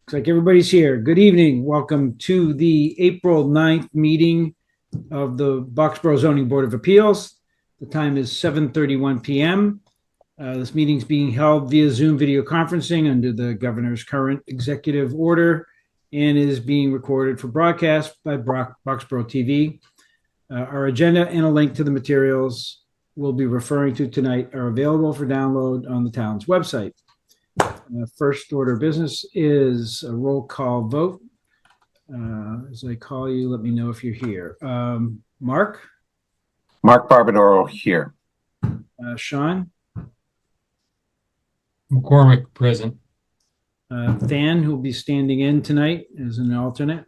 Looks like everybody's here. Good evening. Welcome to the April 9th meeting of the Boxborough Zoning Board of Appeals. The time is 7:31 p.m. This meeting is being held via Zoom video conferencing under the governor's current executive order and is being recorded for broadcast by Boxborough TV. Our agenda and a link to the materials we'll be referring to tonight are available for download on the town's website. First order of business is a roll call vote. As I call you, let me know if you're here. Mark? Mark Barbadoro here. Sean? McCormick, present. Than, who will be standing in tonight as an alternate.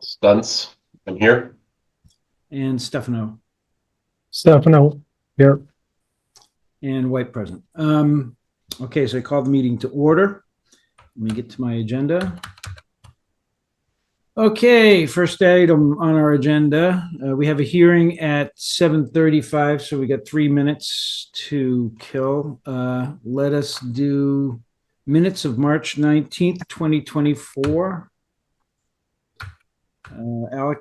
Stunts, I'm here. And Stefano. Stefano, here. And White, present. Okay, so I call the meeting to order. Let me get to my agenda. Okay, first item on our agenda, we have a hearing at 7:35, so we got 3 minutes to kill. Let us do minutes of March 19th, 2024. Alec,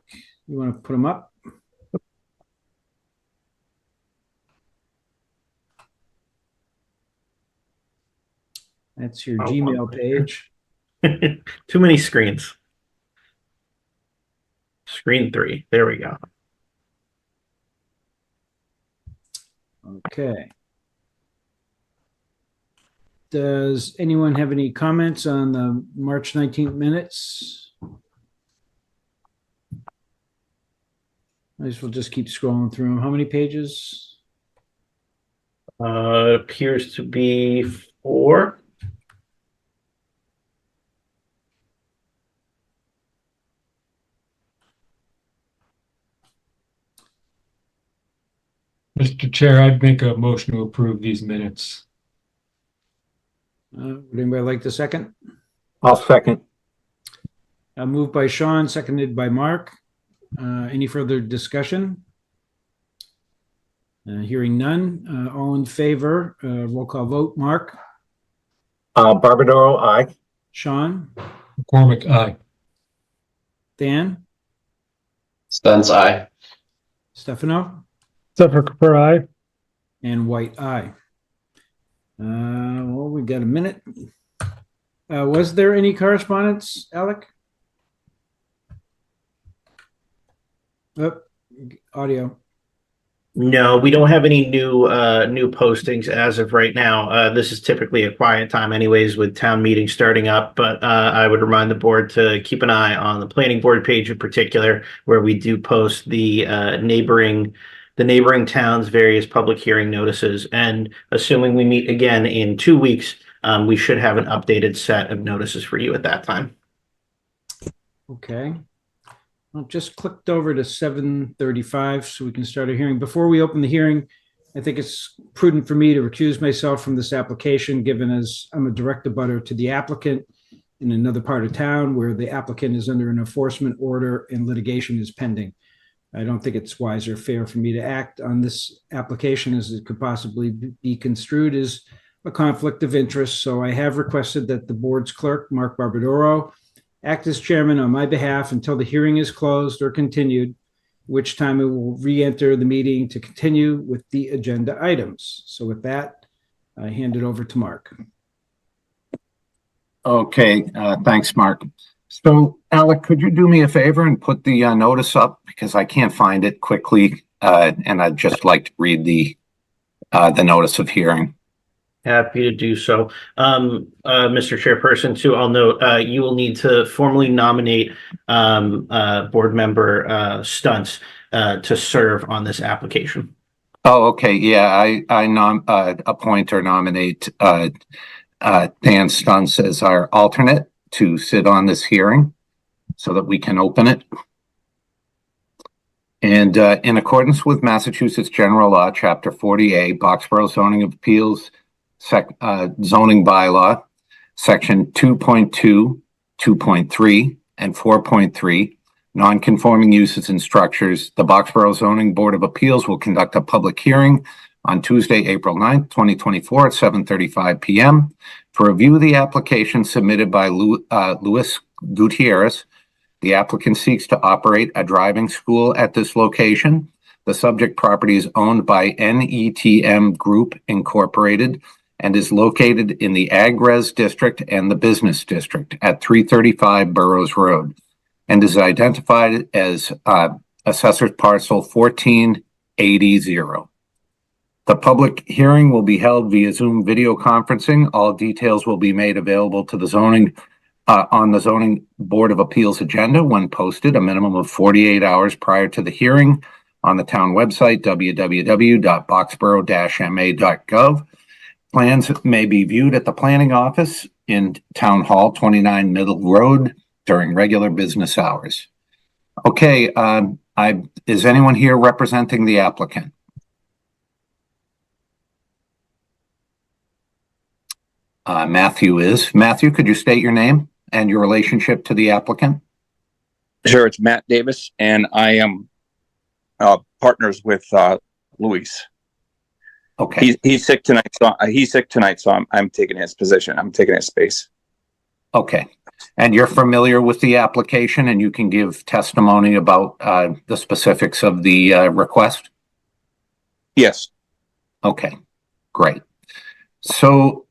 you want to put them up? That's your Gmail page. Too many screens. Screen 3. There we go. Okay. Does anyone have any comments on the March 19th minutes? I guess we'll just keep scrolling through them. How many pages? Appears to be 4. Mr. Chair, I'd make a motion to approve these minutes. Would anybody like the second? I'll second. Moved by Sean, seconded by Mark. Any further discussion? Hearing none. All in favor, roll call vote. Mark? Barbadoro, aye. Sean? McCormick, aye. Dan? Stunts, aye. Stefano? Stefano, aye. And White, aye. Well, we've got a minute. Was there any correspondence, Alec? Audio. No, we don't have any new postings as of right now. This is typically a quiet time anyways with town meetings starting up, but I would remind the board to keep an eye on the planning board page in particular, where we do post the neighboring towns' various public hearing notices. And assuming we meet again in 2 weeks, we should have an updated set of notices for you at that time. Okay. Well, just clicked over to 7:35 so we can start a hearing. Before we open the hearing, I think it's prudent for me to recuse myself from this application, given as I'm a direct abutter to the applicant in another part of town where the applicant is under an enforcement order and litigation is pending. I don't think it's wise or fair for me to act on this application as it could possibly be construed as a conflict of interest. So I have requested that the board's clerk, Mark Barbadoro, act as chairman on my behalf until the hearing is closed or continued, which time I will re-enter the meeting to continue with the agenda items. So with that, I hand it over to Mark. Okay, thanks, Mark. So, Alec, could you do me a favor and put the notice up, because I can't find it quickly, and I'd just like to read the notice of hearing. Happy to do so. Mr. Chairperson, too, I'll note you will need to formally nominate board member Stunts to serve on this application. Oh, okay. Yeah, I appoint or nominate Dan Stunts as our alternate to sit on this hearing so that we can open it. And in accordance with Massachusetts General Law, Chapter 40A, Boxborough Zoning Appeals, Zoning Bylaw, Section 2.2, 2.3, and 4.3, non-conforming uses and structures, the Boxborough Zoning Board of Appeals will conduct a public hearing on Tuesday, April 9th, 2024 at 7:35 p.m. to review the application submitted by Luis Gutierrez. The applicant seeks to operate a driving school at this location. The subject property is owned by NETM Group Incorporated and is located in the Ag-Res District and the Business District at 335 Burroughs Road and is identified as Assessor's Parcel 1480. The public hearing will be held via Zoom video conferencing. All details will be made available to the zoning on the Zoning Board of Appeals agenda when posted a minimum of 48 hours prior to the hearing on the town website, www.boxborough-ma.gov. Plans may be viewed at the planning office in Town Hall, 29 Middle Road during regular business hours. Okay, is anyone here representing the applicant? Matthew is. Matthew, could you state your name and your relationship to the applicant? Sure, it's Matt Davis, and I am partners with Luis. Okay. He's sick tonight. So I'm taking his position. I'm taking his space. Okay. And you're familiar with the application, and you can give testimony about the specifics of the request? Yes. Okay. Great. So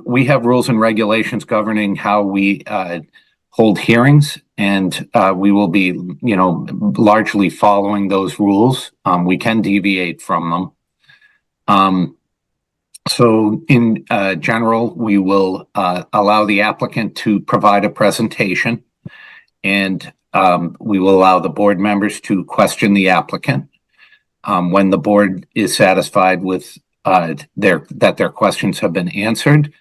we have rules and regulations governing how we hold hearings, and we will be, largely following those rules. We can deviate from them. So in general, we will allow the applicant to provide a presentation, and we will allow the board members to question the applicant. When the board is satisfied with that their questions have been answered,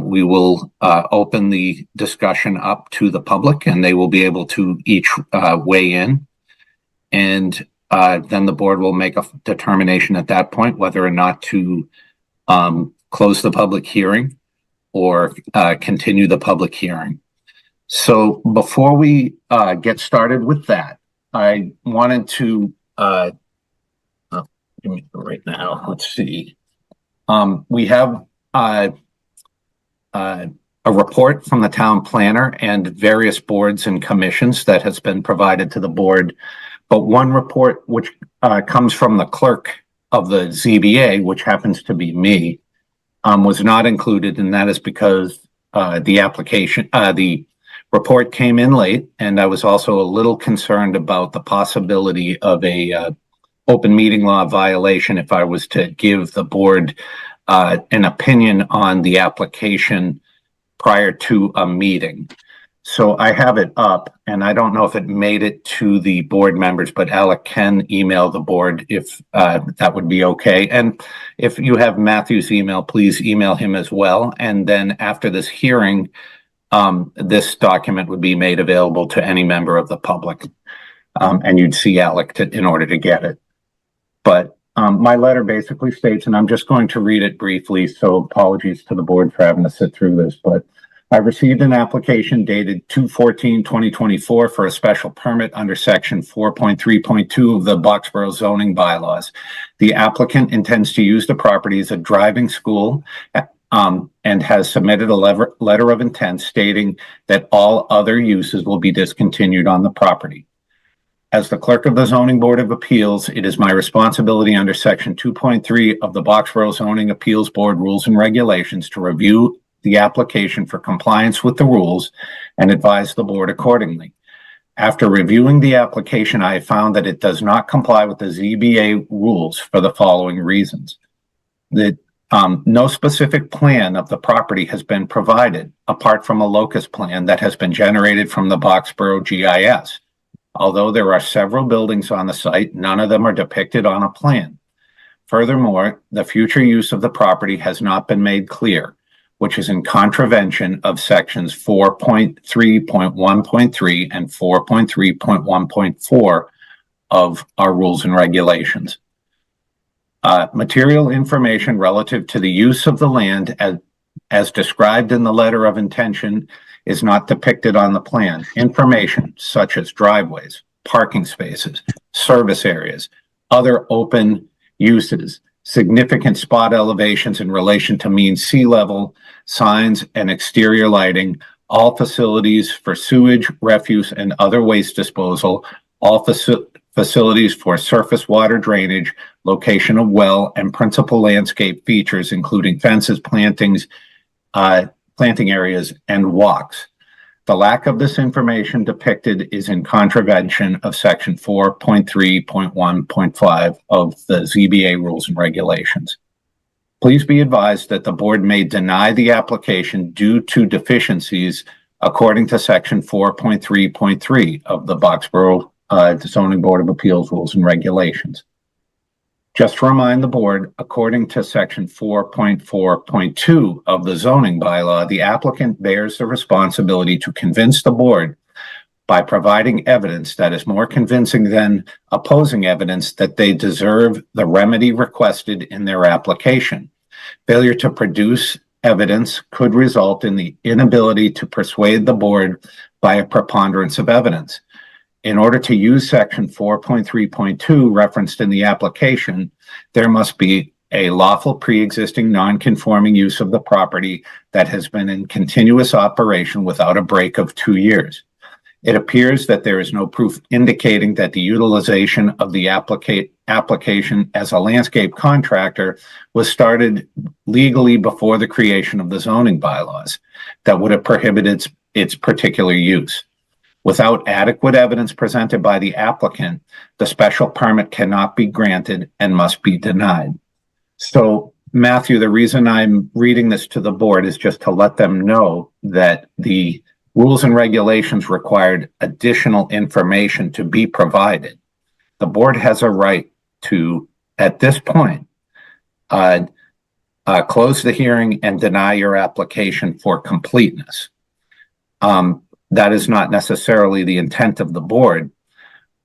we will open the discussion up to the public, and they will be able to each weigh in. And then the board will make a determination at that point whether or not to close the public hearing or continue the public hearing. So before we get started with that, I wanted to give me right now. Let's see. We have a report from the town planner and various boards and commissions that has been provided to the board. But one report which comes from the clerk of the ZBA, which happens to be me, was not included, and that is because the report came in late, and I was also a little concerned about the possibility of a open meeting law violation if I was to give the board an opinion on the application prior to a meeting. So I have it up, and I don't know if it made it to the board members, but Alec can email the board if that would be okay. And if you have Matthew's email, please email him as well. And then after this hearing, this document would be made available to any member of the public. And you'd see Alec in order to get it. But my letter basically states, and I'm just going to read it briefly, so apologies to the board for having to sit through this, but I received an application dated 2/14/2024 for a special permit under section 4.3.2 of the Boxborough zoning bylaws. The applicant intends to use the property as a driving school and has submitted a letter of intent stating that all other uses will be discontinued on the property. As the clerk of the Zoning Board of Appeals, it is my responsibility under section 2.3 of the Boxborough Zoning Appeals Board Rules and Regulations to review the application for compliance with the rules and advise the board accordingly. After reviewing the application, I have found that it does not comply with the ZBA rules for the following reasons. That no specific plan of the property has been provided apart from a locus plan that has been generated from the Boxborough GIS. Although there are several buildings on the site, none of them are depicted on a plan. Furthermore, the future use of the property has not been made clear, which is in contravention of sections 4.3.1.3 and 4.3.1.4 of our rules and regulations. Material information relative to the use of the land as described in the letter of intention is not depicted on the plan. Information such as driveways, parking spaces, service areas, other open uses, significant spot elevations in relation to mean sea level, signs, and exterior lighting, all facilities for sewage, refuse, and other waste disposal, all facilities for surface water drainage, location of well, and principal landscape features, including fences, plantings, planting areas, and walks. The lack of this information depicted is in contravention of section 4.3.1.5 of the ZBA rules and regulations. Please be advised that the board may deny the application due to deficiencies according to section 4.3.3 of the Boxborough Zoning Board of Appeals rules and regulations. Just to remind the board, according to section 4.4.2 of the zoning bylaw, the applicant bears the responsibility to convince the board by providing evidence that is more convincing than opposing evidence that they deserve the remedy requested in their application. Failure to produce evidence could result in the inability to persuade the board by a preponderance of evidence. In order to use section 4.3.2 referenced in the application, there must be a lawful pre-existing non-conforming use of the property that has been in continuous operation without a break of 2 years. It appears that there is no proof indicating that the utilization of the application as a landscape contractor was started legally before the creation of the zoning bylaws that would have prohibited its particular use. Without adequate evidence presented by the applicant, the special permit cannot be granted and must be denied. So, Matthew, the reason I'm reading this to the board is just to let them know that the rules and regulations required additional information to be provided. The board has a right to, at this point, close the hearing and deny your application for completeness. That is not necessarily the intent of the board,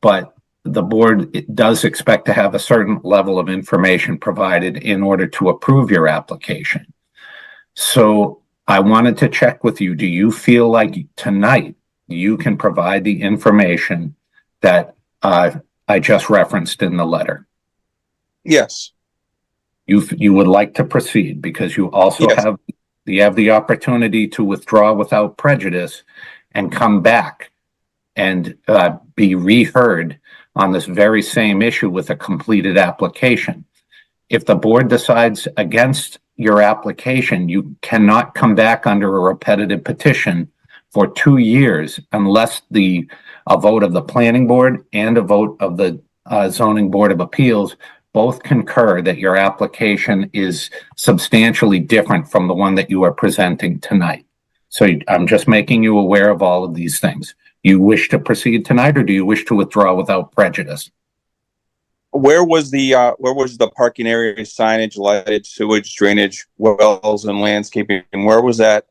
but the board does expect to have a certain level of information provided in order to approve your application. So I wanted to check with you. Do you feel like tonight you can provide the information that I just referenced in the letter? Yes. You would like to proceed because you also have the opportunity to withdraw without prejudice and come back and be reheard on this very same issue with a completed application. If the board decides against your application, you cannot come back under a repetitive petition for 2 years unless a vote of the planning board and a vote of the zoning board of appeals both concur that your application is substantially different from the one that you are presenting tonight. So I'm just making you aware of all of these things. You wish to proceed tonight, or do you wish to withdraw without prejudice? Where was the parking area, signage, lighted, sewage, drainage, wells, and landscaping? And where was that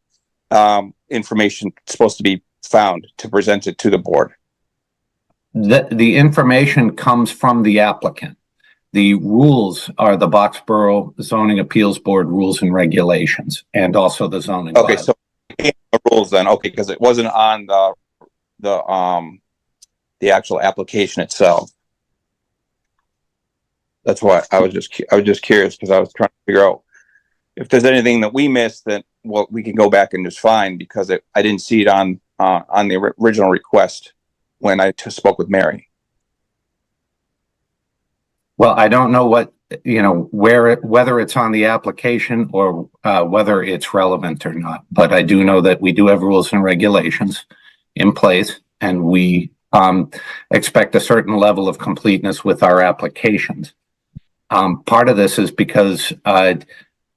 information supposed to be found to present it to the board? The information comes from the applicant. The rules are the Boxborough Zoning Appeals Board rules and regulations, and also the zoning. Okay, so the rules then. Okay, because it wasn't on the actual application itself. That's why I was just curious, because I was trying to figure out if there's anything that we missed that we can go back and just find, because I didn't see it on the original request when I spoke with Mary. Well, I don't know whether it's on the application or whether it's relevant or not, but I do know that we do have rules and regulations in place, and we expect a certain level of completeness with our applications. Part of this is because, as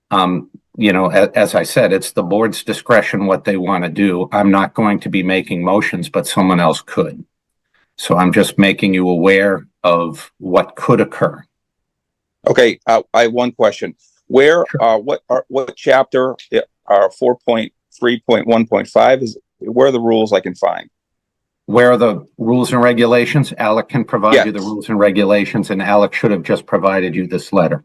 I said, it's the board's discretion what they want to do. I'm not going to be making motions, but someone else could. So I'm just making you aware of what could occur. Okay, I have one question. What chapter 4.3.1.5 is? Where are the rules I can find? Where are the rules and regulations? Alec can provide you the rules and regulations, and Alec should have just provided you this letter.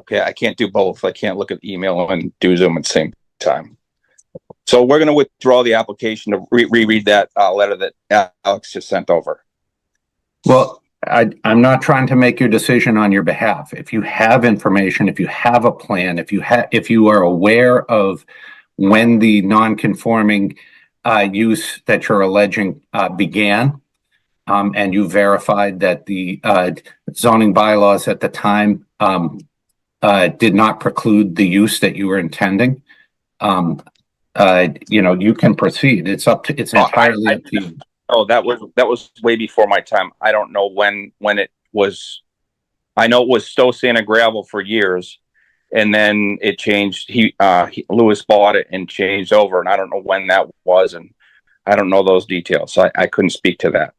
Okay, I can't do both. I can't look at email and do Zoom at the same time. So we're going to withdraw the application to reread that letter that Alex just sent over. Well, I'm not trying to make your decision on your behalf. If you have information, if you have a plan, if you are aware of when the non-conforming use that you're alleging began, and you verified that the zoning bylaws at the time did not preclude the use that you were intending, you can proceed. It's entirely up to you. Oh, that was way before my time. I don't know when it was. I know it was Stowe Sand and Gravel for years, and then it changed. Lewis bought it and changed over, and I don't know when that was, and I don't know those details. So I couldn't speak to that.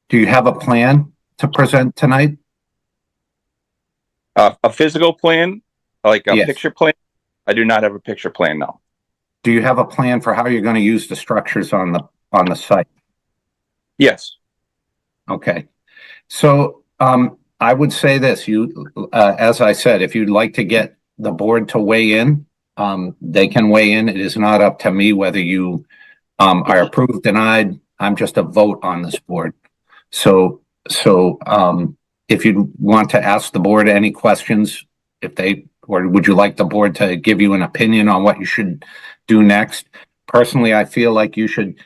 Do you have a plan to present tonight? A physical plan, like a Yes. picture plan? I do not have a picture plan now. Do you have a plan for how you're going to use the structures on the site? Yes. Okay. So I would say this, as I said, if you'd like to get the board to weigh in, they can weigh in. It is not up to me whether you are approved, denied. I'm just a vote on this board. So if you want to ask the board any questions, or would you like the board to give you an opinion on what you should do next? Personally, I feel like you should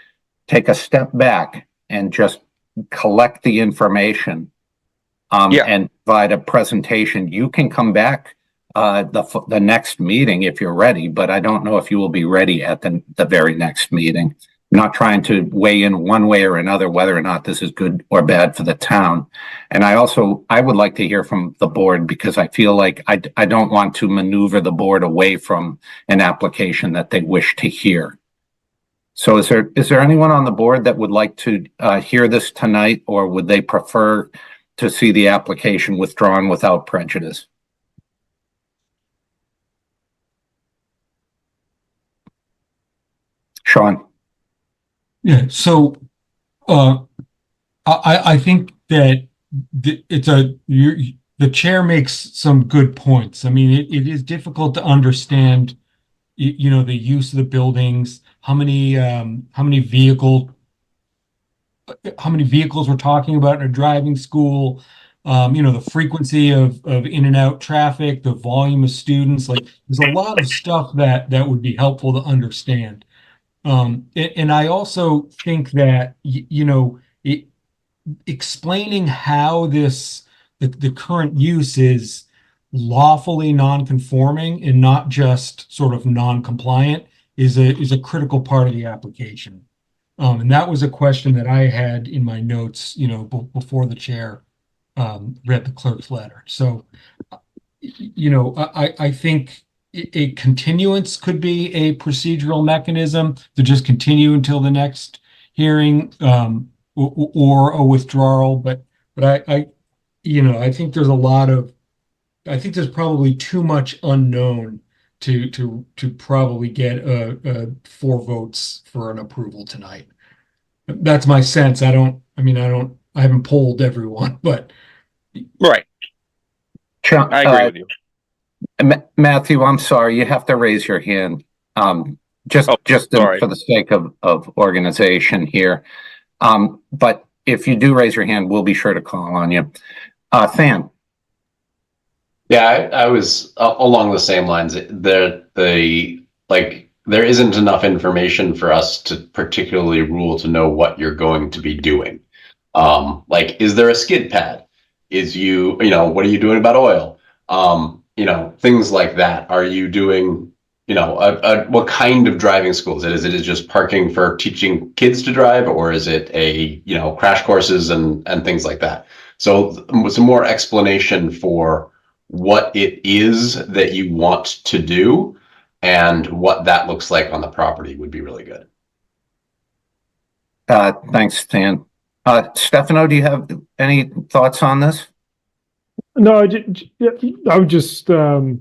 take a step back and just collect the information and provide a presentation. You can come back the next meeting if you're ready, but I don't know if you will be ready at the very next meeting. I'm not trying to weigh in one way or another whether or not this is good or bad for the town. And I would like to hear from the board, because I feel like I don't want to maneuver the board away from an application that they wish to hear. So is there anyone on the board that would like to hear this tonight, or would they prefer to see the application withdrawn without prejudice? Sean? Yeah, so I think that the chair makes some good points. I mean, it is difficult to understand, the use of the buildings, how many vehicles we're talking about in a driving school, the frequency of in and out traffic, the volume of students. Like, there's a lot of stuff that would be helpful to understand. And I also think that, explaining how the current use is lawfully non-conforming and not just sort of non-compliant is a critical part of the application. And that was a question that I had in my notes, before the chair read the clerk's letter. So, I think a continuance could be a procedural mechanism to just continue until the next hearing, or a withdrawal. But I think there's probably too much unknown to probably get 4 votes for an approval tonight. That's my sense. I haven't polled everyone, but Right. I agree with you. Matthew, I'm sorry, you have to raise your hand. For the sake of organization here. But if you do raise your hand, we'll be sure to call on you. Than. Yeah, I was along the same lines. There isn't enough information for us to particularly rule to know what you're going to be doing. Is there a skid pad? What are you doing about oil? Things like that. Are you doing, what kind of driving schools? Is it just parking for teaching kids to drive, or is it crash courses and things like that? So some more explanation for what it is that you want to do and what that looks like on the property would be really good. Thanks, Stan. Stefano, do you have any thoughts on this? No, I would just, play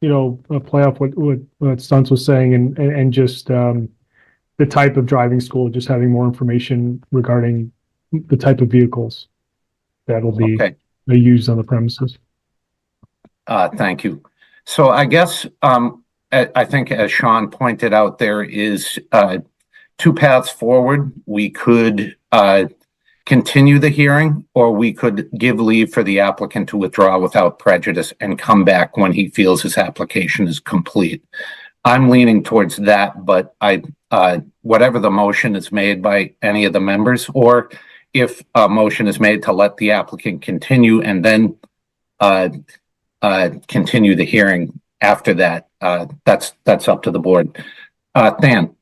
off what Stuntz was saying, and just the type of driving school, just having more information regarding the type of vehicles that will be used on the premises. Thank you. So I guess I think as Sean pointed out, there is two paths forward. We could continue the hearing, or we could give leave for the applicant to withdraw without prejudice and come back when he feels his application is complete. I'm leaning towards that, but whatever the motion is made by any of the members, or if a motion is made to let the applicant continue and then continue the hearing after that, that's up to the board. Than.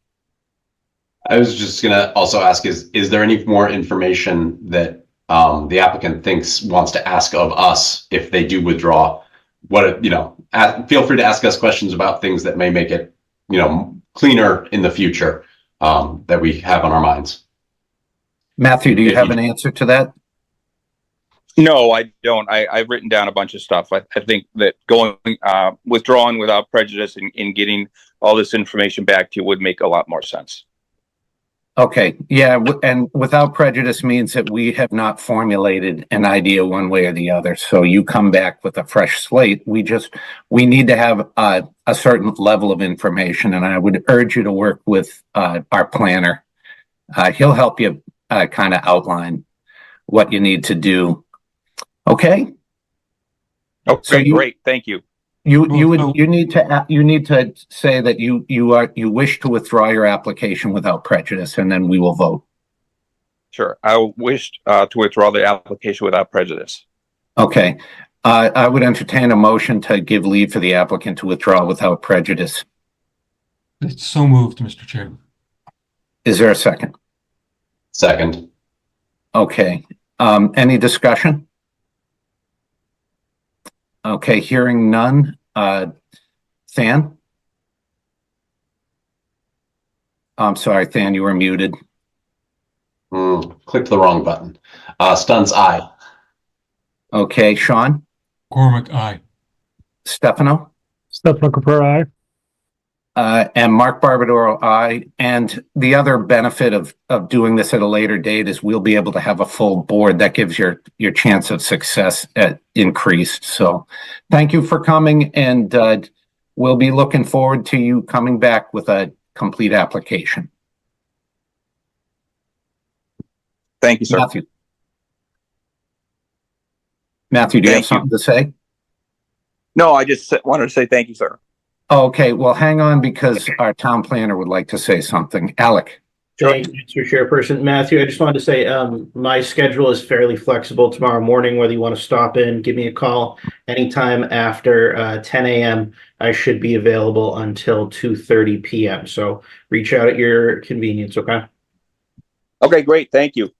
I was just gonna also ask, is there any more information that the applicant wants to ask of us if they do withdraw? Feel free to ask us questions about things that may make it, cleaner in the future, that we have on our minds. Matthew, do you have an answer to that? No, I don't. I've written down a bunch of stuff. I think that withdrawing without prejudice and getting all this information back to you would make a lot more sense. Okay, yeah, and without prejudice means that we have not formulated an idea one way or the other. So you come back with a fresh slate. We need to have a certain level of information, and I would urge you to work with our planner. He'll help you kind of outline what you need to do. Okay. Okay, so great. Thank you. You need to say that you wish to withdraw your application without prejudice, and then we will vote. Sure, I wish to withdraw the application without prejudice. Okay, I would entertain a motion to give leave for the applicant to withdraw without prejudice. It's so moved, Mr. Chair. Is there a second? Second. Okay. Any discussion? Okay, hearing none. Than? I'm sorry, Than, you were muted. Clicked the wrong button. Stunts, aye. Okay, Sean? Cormac, aye. Stefano? Stefano Capra, aye. And Mark Barbadoro, aye. And the other benefit of doing this at a later date is we'll be able to have a full board. That gives your chance of success increased. So thank you for coming, and we'll be looking forward to you coming back with a complete application. Thank you, sir. Matthew, do you have something to say? No, I just wanted to say thank you, sir. Okay, well, hang on, because our town planner would like to say something. Alec. Thank you, Mr. Chairperson. Matthew, I just wanted to say my schedule is fairly flexible tomorrow morning, whether you want to stop in, give me a call anytime after 10 a.m. I should be available until 2:30 p.m. So reach out at your convenience, okay? Okay, great. Thank you.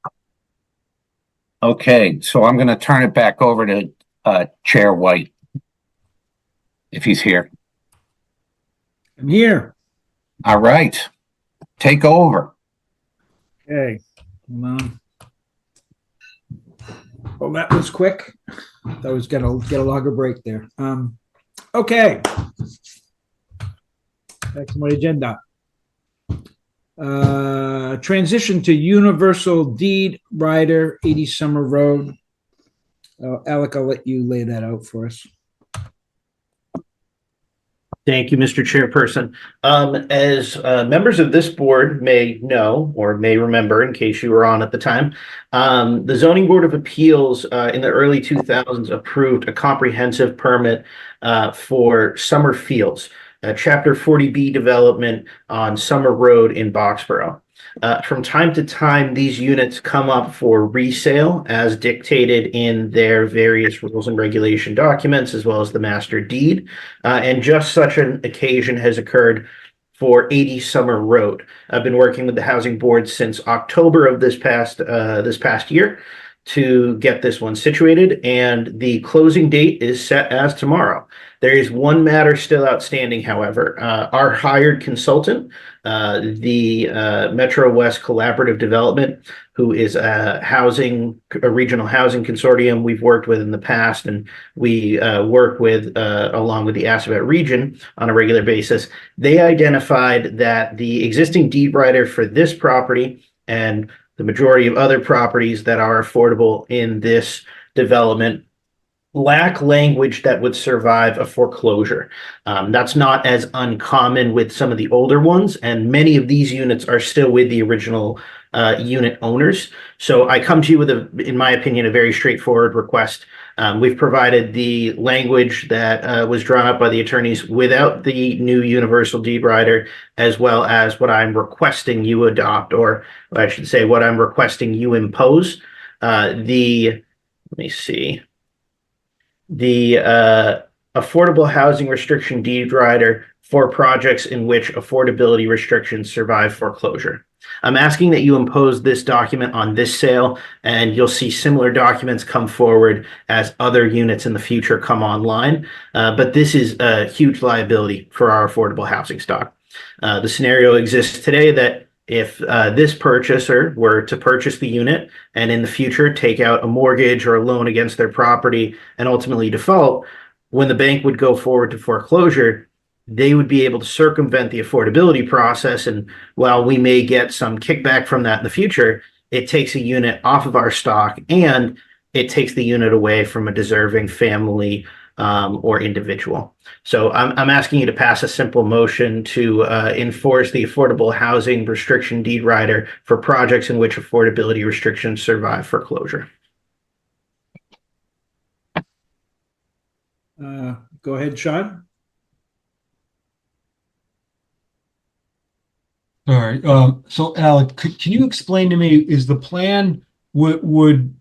Okay, so I'm going to turn it back over to Chair White, if he's here. I'm here. All right, take over. Okay. Well, that was quick. I was gonna get a longer break there. Okay. Back to my agenda. Transition to Universal Deed Rider, 80 Summer Road. Alec, I'll let you lay that out for us. Thank you, Mr. Chairperson. As members of this board may know or may remember, in case you were on at the time, the Zoning Board of Appeals in the early 2000s approved a comprehensive permit for Summer Fields, a Chapter 40B development on Summer Road in Boxborough. From time to time, these units come up for resale as dictated in their various rules and regulation documents, as well as the master deed. And just such an occasion has occurred for 80 Summer Road. I've been working with the Housing Board since October of this past year to get this one situated, and the closing date is set as tomorrow. There is one matter still outstanding, however. Our hired consultant, the Metro West Collaborative Development, who is a regional housing consortium we've worked with in the past, and we work with along with the Assabet region on a regular basis. They identified that the existing deed rider for this property and the majority of other properties that are affordable in this development lack language that would survive a foreclosure. That's not as uncommon with some of the older ones, and many of these units are still with the original unit owners. So I come to you with, in my opinion, a very straightforward request. We've provided the language that was drawn up by the attorneys without the new universal deed rider, as well as what I'm requesting you adopt, or I should say what I'm requesting you impose. Let me see. The affordable housing restriction deed rider for projects in which affordability restrictions survive foreclosure. I'm asking that you impose this document on this sale, and you'll see similar documents come forward as other units in the future come online. But this is a huge liability for our affordable housing stock. The scenario exists today that if this purchaser were to purchase the unit and in the future take out a mortgage or a loan against their property and ultimately default, when the bank would go forward to foreclosure, they would be able to circumvent the affordability process. And while we may get some kickback from that in the future, it takes a unit off of our stock and it takes the unit away from a deserving family or individual. So I'm asking you to pass a simple motion to enforce the affordable housing restriction deed rider for projects in which affordability restrictions survive foreclosure. Go ahead, Sean. All right. So Alec, can you explain to me, is the plan would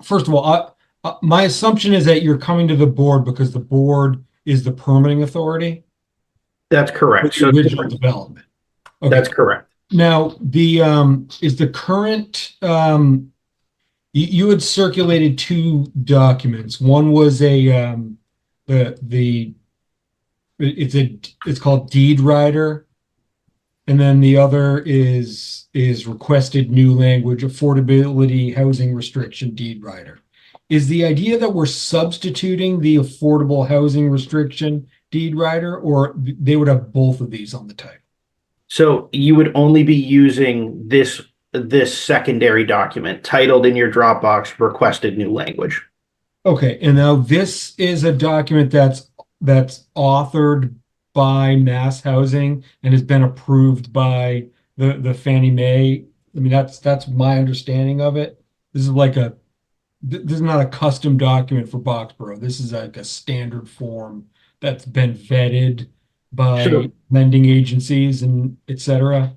first of all, my assumption is that you're coming to the board because the board is the permitting authority? That's correct. So original development. Okay. That's correct. Now, the is the current you had circulated two documents. One was a it's called deed rider, and then the other is requested new language affordability housing restriction deed rider. Is the idea that we're substituting the affordable housing restriction deed rider, or they would have both of these on the title? So you would only be using this secondary document titled in your Dropbox requested new language. Okay, and now this is a document that's authored by Mass Housing and has been approved by the Fannie Mae. I mean, that's my understanding of it. This is not a custom document for Boxborough. This is like a standard form that's been vetted by lending agencies and et cetera.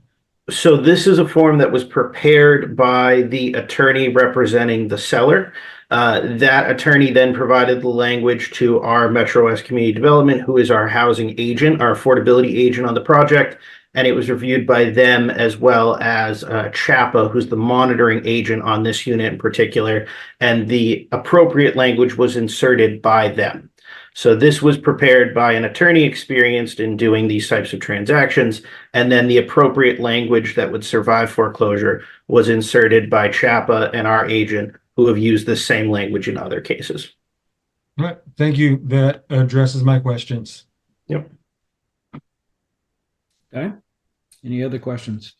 So this is a form that was prepared by the attorney representing the seller. That attorney then provided the language to our Metro West Community Development, who is our housing agent, our affordability agent on the project, and it was reviewed by them as well as CHAPA, who's the monitoring agent on this unit in particular, and the appropriate language was inserted by them. So this was prepared by an attorney experienced in doing these types of transactions, and then the appropriate language that would survive foreclosure was inserted by CHAPA and our agent, who have used the same language in other cases. All right, thank you. That addresses my questions. Yep. Okay. Any other questions?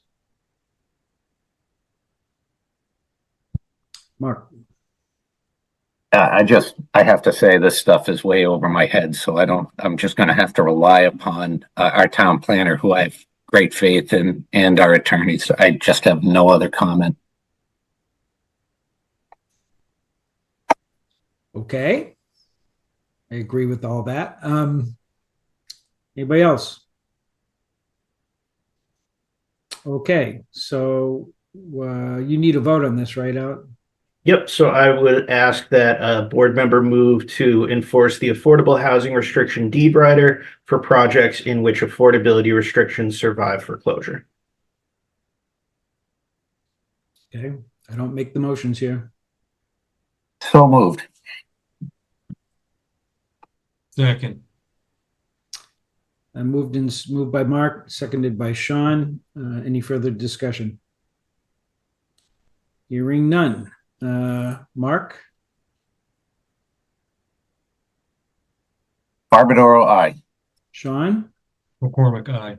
Mark. I have to say this stuff is way over my head, so I'm just going to have to rely upon our town planner, who I have great faith in, and our attorneys. I just have no other comment. Okay. I agree with all that. Anybody else? Okay, so you need a vote on this, right, Alec? Yep. So I would ask that a board member move to enforce the affordable housing restriction deed rider for projects in which affordability restrictions survive foreclosure. Okay, I don't make the motions here. So moved. Second. Moved by Mark, seconded by Sean. Any further discussion? Hearing none. Mark? Barbadoro, aye. Sean? McCormick, aye.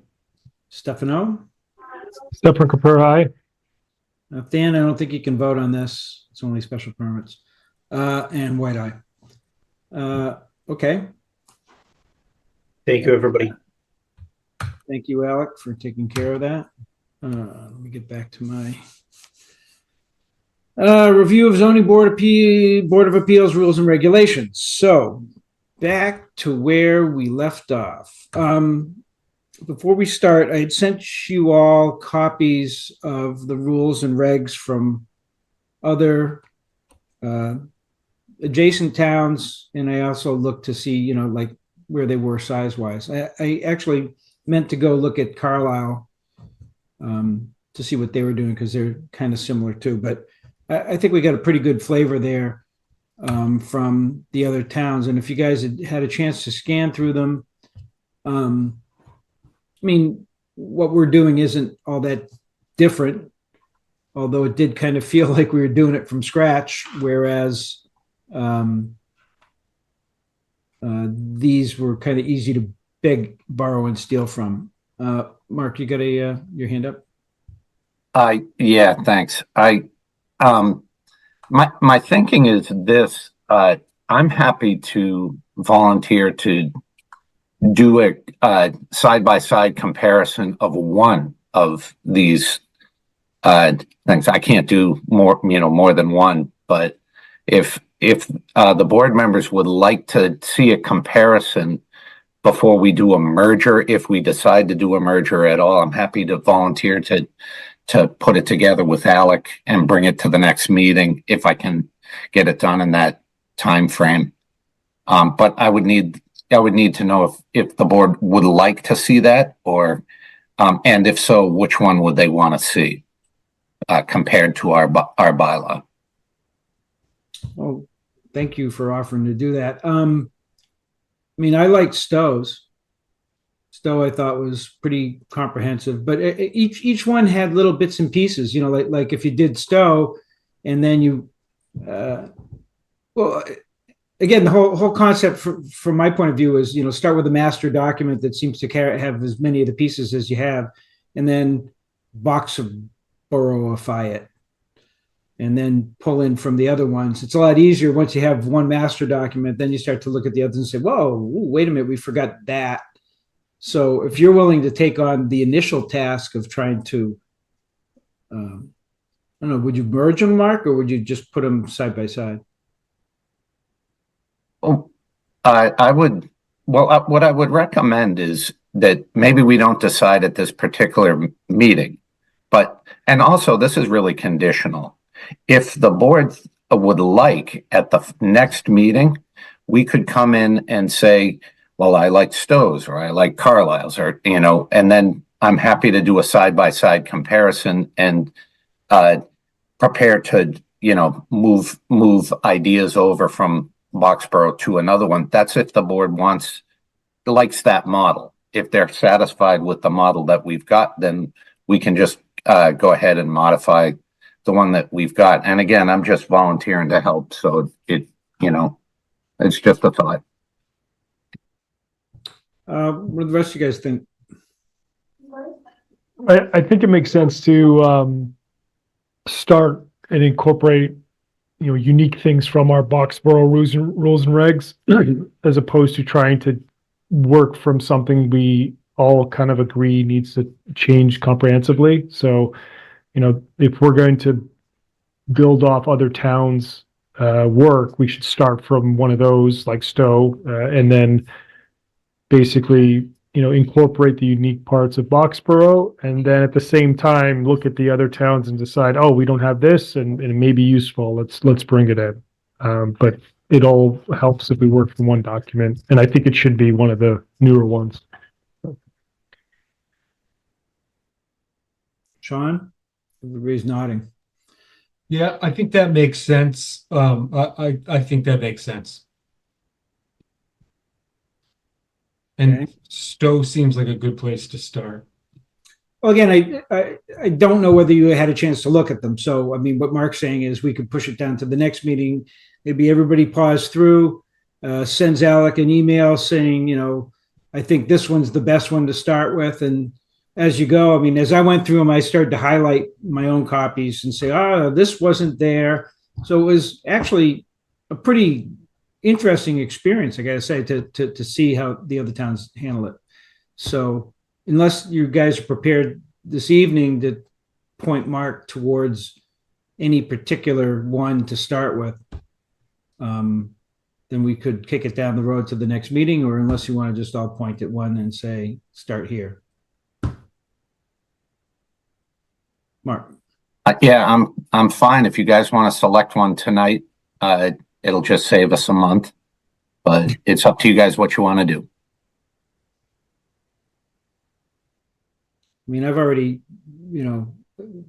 Stefano? Stefan Capur, aye. Dan, I don't think you can vote on this. It's only special permits. And White, aye. Okay. Thank you, everybody. Thank you, Alec, for taking care of that. Let me get back to my review of zoning board of appeals rules and regulations. So back to where we left off. Before we start, I had sent you all copies of the rules and regs from other adjacent towns, and I also looked to see, like where they were size-wise. I actually meant to go look at Carlisle to see what they were doing because they're kind of similar too. But I think we got a pretty good flavor there from the other towns. And if you guys had a chance to scan through them, I mean, what we're doing isn't all that different, although it did kind of feel like we were doing it from scratch, whereas these were kind of easy to beg, borrow, and steal from. Mark, you got your hand up? Yeah, thanks. My thinking is this, I'm happy to volunteer to do a side-by-side comparison of one of these things. I can't do more than one, but if the board members would like to see a comparison before we do a merger, if we decide to do a merger at all, I'm happy to volunteer to put it together with Alec and bring it to the next meeting if I can get it done in that time frame. But I would need to know if the board would like to see that, or and if so, which one would they want to see compared to our bylaw? Well, thank you for offering to do that. I mean, I liked Stowe's. Stowe, I thought, was pretty comprehensive, but each one had little bits and pieces. Like if you did Stowe, and then you, well, again, the whole concept from my point of view is, start with a master document that seems to have as many of the pieces as you have, and then box-borough-ify it, and then pull in from the other ones. It's a lot easier once you have one master document. Then you start to look at the others and say, whoa, wait a minute, we forgot that. So if you're willing to take on the initial task of trying to, I don't know, would you merge them, Mark, or would you just put them side by side? Oh, I would. Well, what I would recommend is that maybe we don't decide at this particular meeting, and also this is really conditional. If the board would like at the next meeting, we could come in and say, well, I like Stowe's or I like Carlisle's, or, and then I'm happy to do a side-by-side comparison and prepare to, move ideas over from Boxborough to another one. That's if the board likes that model. If they're satisfied with the model that we've got, then we can just go ahead and modify the one that we've got. And again, I'm just volunteering to help. So it's just a thought. What do the rest of you guys think? I think it makes sense to start and incorporate, unique things from our Boxborough rules and regs, as opposed to trying to work from something we all kind of agree needs to change comprehensively. So, if we're going to build off other towns' work, we should start from one of those, like Stowe, and then basically, incorporate the unique parts of Boxborough, and then at the same time look at the other towns and decide, oh, we don't have this, and it may be useful. Let's bring it in. But it all helps if we work from one document, and I think it should be one of the newer ones. Sean? Everybody's nodding. Yeah, I think that makes sense. I think that makes sense. And Okay. Stowe seems like a good place to start. Well, again, I don't know whether you had a chance to look at them. So, I mean, what Mark's saying is we could push it down to the next meeting. Maybe everybody pause through, sends Alec an email saying, I think this one's the best one to start with. And as you go, I mean, as I went through them, I started to highlight my own copies and say, this wasn't there. So it was actually a pretty interesting experience, I gotta say, to see how the other towns handle it. So unless you guys are prepared this evening to point Mark towards any particular one to start with, then we could kick it down the road to the next meeting, or unless you want to just all point at one and say, start here. Mark. Yeah, I'm fine. If you guys want to select one tonight, it'll just save us a month, but it's up to you guys what you want to do. I mean, I've already,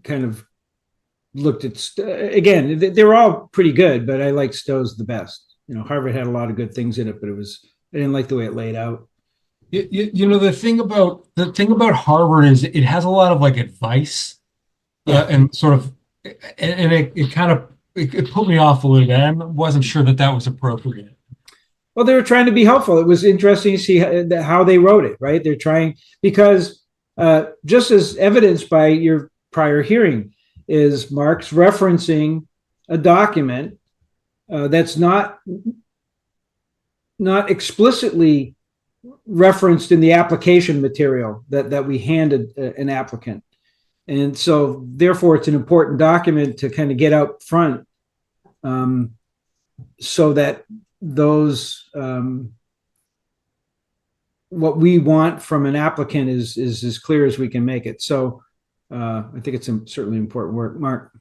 kind of looked at, again, they're all pretty good, but I like Stowe's the best. Harvard had a lot of good things in it, but I didn't like the way it laid out. The thing about Harvard is it has a lot of like advice, and sort of, and it kind of it put me off a little bit. I wasn't sure that was appropriate. Well, they were trying to be helpful. It was interesting to see how they wrote it. Right, they're trying, because just as evidenced by your prior hearing, is Mark's referencing a document that's not explicitly referenced in the application material that we handed an applicant. And so therefore it's an important document to kind of get out front, so that those what we want from an applicant is as clear as we can make it. So I think it's certainly important work. Mark.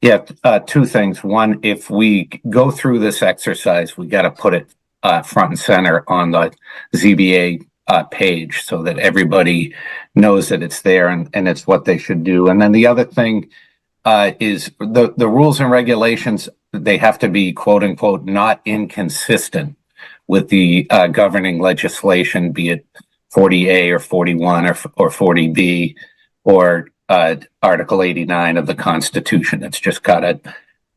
Yeah, two things. One, if we go through this exercise, we got to put it front and center on the ZBA page so that everybody knows that it's there and it's what they should do. And then the other thing is the rules and regulations, they have to be, quote unquote, not inconsistent with the governing legislation, be it 40A or 41 or 40B or Article 89 of the Constitution. It's just got to,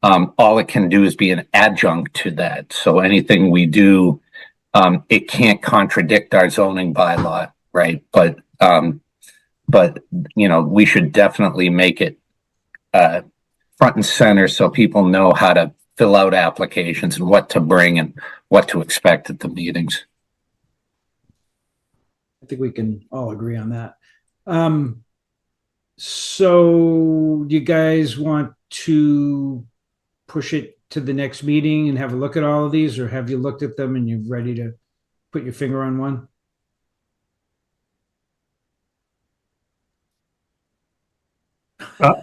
all it can do is be an adjunct to that. So anything we do, it can't contradict our zoning bylaw, right? But we should definitely make it front and center so people know how to fill out applications and what to bring and what to expect at the meetings. I think we can all agree on that. So you guys want to push it to the next meeting and have a look at all of these, or have you looked at them and you're ready to put your finger on one?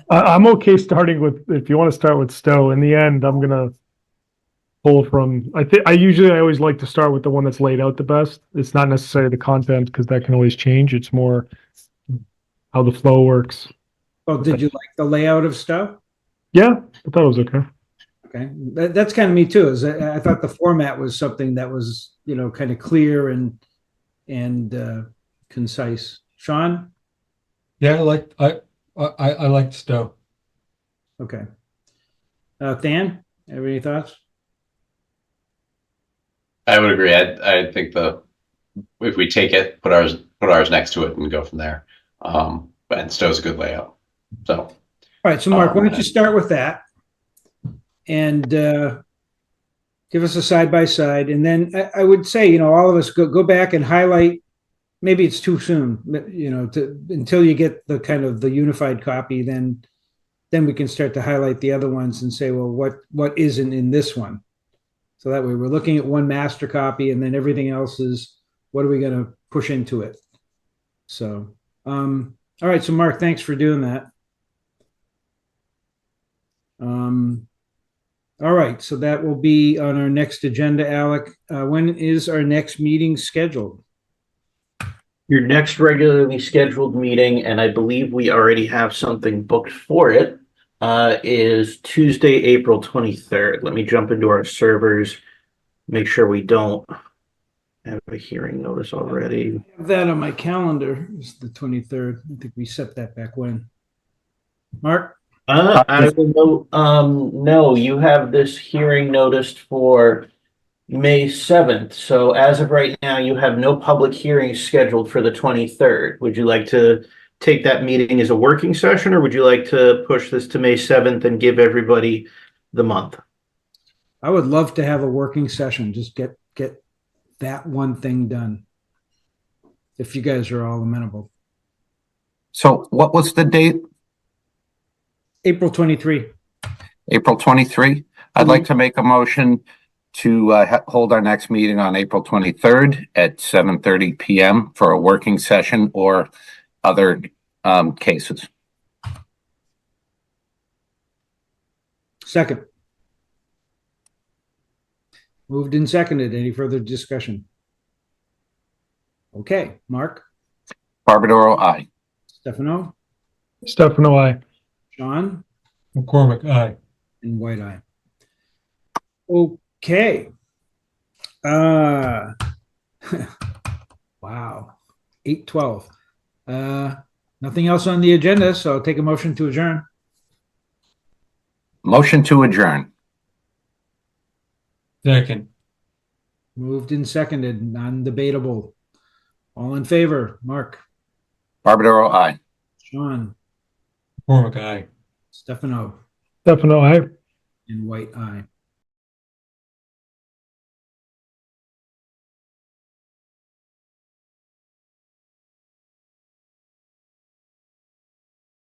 I'm okay starting with, if you want to start with Stowe. In the end, I'm gonna pull from, I always like to start with the one that's laid out the best. It's not necessarily the content, because that can always change. It's more how the flow works. Oh, did you like the layout of Stowe? Yeah, I thought it was okay. Okay, that's kind of me too. Is I thought the format was something that was kind of clear and concise. Sean? Yeah, I liked Stowe. Okay. Than, have any thoughts? I would agree. I think if we take it, put ours next to it, and go from there. And Stowe's a good layout. So. All right. So Mark, why don't you start with that, and give us a side by side, and then I would say all of us go back and highlight. Maybe it's too soon, until you get the kind of the unified copy. Then we can start to highlight the other ones and say, well, what isn't in this one? So that way we're looking at one master copy, and then everything else is what are we going to push into it? So, all right. So Mark, thanks for doing that. All right. So that will be on our next agenda, Alec. When is our next meeting scheduled? Your next regularly scheduled meeting, and I believe we already have something booked for it, is Tuesday, April 23rd. Let me jump into our servers, make sure we don't have a hearing notice already. I have that on my calendar. It's the 23rd. I think we set that back when. Mark? I will know. No, you have this hearing noticed for May 7th. So as of right now, you have no public hearings scheduled for the 23rd. Would you like to take that meeting as a working session, or would you like to push this to May 7th and give everybody the month? I would love to have a working session. Just get that one thing done. If you guys are all amenable. So what was the date? April 23. April 23? I'd like to make a motion to hold our next meeting on April 23rd at 7:30 p.m. for a working session or other cases. Second. Moved and seconded. Any further discussion? Okay, Mark, Barbadoro, aye. Stefano, Stefano, aye. Sean, McCormick, aye. and White Eye. Okay. Wow. 8:12. Nothing else on the agenda, so I'll take a motion to adjourn. Motion to adjourn. Second. Moved and seconded, non-debatable. All in favor, Mark, Barbadoro, aye. Sean, McCormick, aye. Stefano, Stefano, aye. and White Eye.